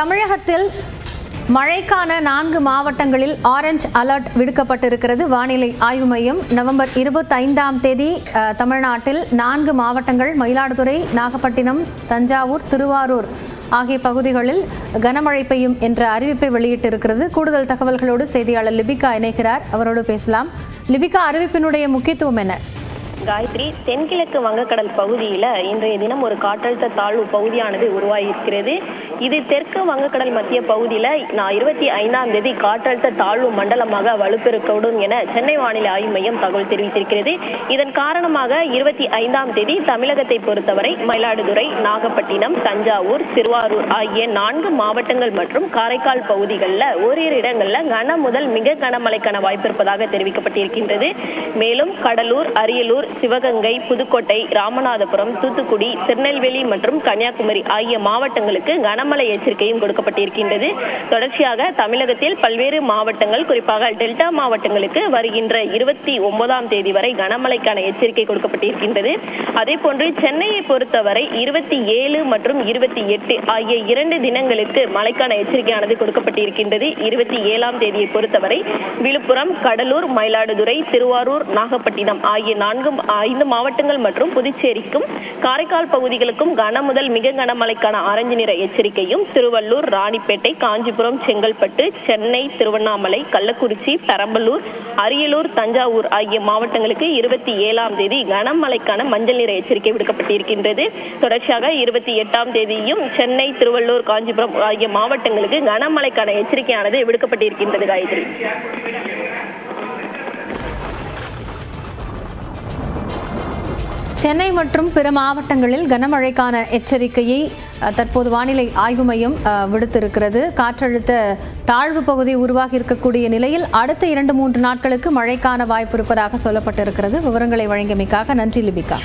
தமிழகத்தில் மழைக்கான 4 மாவட்டங்களில் ஆரஞ்ச் அலர்ட் விடுக்கப்பட்டிருக்கிறது. வானிலை ஆய்வு மையம் நவம்பர் 25ஆம் தேதி தமிழ்நாட்டில் 4 மாவட்டங்கள் மயிலாடுதுறை, நாகப்பட்டினம், தஞ்சாவூர், திருவாரூர் ஆகிய பகுதிகளில் கனமழை பெய்யும் என்ற அறிவிப்பை வெளியிட்டிருக்கிறது. கூடுதல் தகவல்களோடு செய்தியாளர் லிபிகா இணைக்கிறார். அவரோடு பேசலாம். லிபிகா, அறிவிப்பினுடைய முக்கியத்துவம் என்ன? காயத்ரி, தென்கிழக்கு வங்கக்கடல் பகுதியில் இன்றைய தினம் ஒரு காற்றழுத்த தாழ்வு பகுதியானது உருவாகியிருக்கிறது. இது தெற்கு வங்கக்கடல் மத்திய பகுதியில் 25ஆம் தேதி காற்றழுத்த தாழ்வு மண்டலமாக வலுப்பெறக்கூடும் என சென்னை வானிலை ஆய்வு மையம் தகவல் தெரிவித்திருக்கிறது. இதன் காரணமாக 25ஆம் தேதி தமிழகத்தை பொறுத்தவரை மயிலாடுதுறை, நாகப்பட்டினம், தஞ்சாவூர், திருவாரூர் ஆகிய 4 மாவட்டங்கள் மற்றும் காரைக்கால் பகுதிகளில் ஓரிரு இடங்களில் கன முதல் மிக கனமழைக்கான வாய்ப்பு இருப்பதாக தெரிவிக்கப்பட்டிருக்கின்றது. மேலும் கடலூர், அரியலூர், சிவகங்கை, புதுக்கோட்டை, ராமநாதபுரம், தூத்துக்குடி, திருநெல்வேலி மற்றும் கன்னியாகுமரி ஆகிய மாவட்டங்களுக்கு கனமழை எச்சரிக்கையும் கொடுக்கப்பட்டிருக்கின்றது. தொடர்ச்சியாக தமிழகத்தில் பல்வேறு மாவட்டங்கள், குறிப்பாக டெல்டா மாவட்டங்களுக்கு வருகின்ற 29ஆம் தேதி வரை கனமழைக்கான எச்சரிக்கை கொடுக்கப்பட்டிருக்கின்றது. அதே போன்று சென்னையை பொறுத்தவரை 27 மற்றும் 28 ஆகிய 2 தினங்களுக்கு மழைக்கான எச்சரிக்கையானது கொடுக்கப்பட்டிருக்கின்றது. 27ஆம் தேதியை பொறுத்தவரை விழுப்புரம், கடலூர், மயிலாடுதுறை, திருவாரூர், நாகப்பட்டினம் ஆகிய 5 மாவட்டங்கள் மற்றும் புதுச்சேரிக்கும் காரைக்கால் பகுதிகளுக்கும் கன முதல் மிக கனமழைக்கான ஆரஞ்சு நிற எச்சரிக்கையும், திருவள்ளூர், ராணிப்பேட்டை, காஞ்சிபுரம், செங்கல்பட்டு, சென்னை, திருவண்ணாமலை, கள்ளக்குறிச்சி, பெரம்பலூர், அரியலூர், தஞ்சாவூர் ஆகிய மாவட்டங்களுக்கு 27ஆம் தேதி கனமழைக்கான மஞ்சள் நிற எச்சரிக்கை விடுக்கப்பட்டிருக்கின்றது. தொடர்ச்சியாக 28ஆம் தேதியும் சென்னை, திருவள்ளூர், காஞ்சிபுரம் ஆகிய மாவட்டங்களுக்கு கனமழைக்கான எச்சரிக்கையானது விடுக்கப்பட்டிருக்கின்றது. காயத்ரி, சென்னை மற்றும் பிற மாவட்டங்களில் கனமழைக்கான எச்சரிக்கையை தற்போது வானிலை ஆய்வு மையம் விடுத்திருக்கிறது. காற்றழுத்த தாழ்வு பகுதி உருவாகி இருக்கக்கூடிய நிலையில் அடுத்த 2-3 நாட்களுக்கு மழைக்கான வாய்ப்பு இருப்பதாக சொல்லப்பட்டிருக்கிறது. விவரங்களை வழங்கியமைக்காக நன்றி லிபிகா.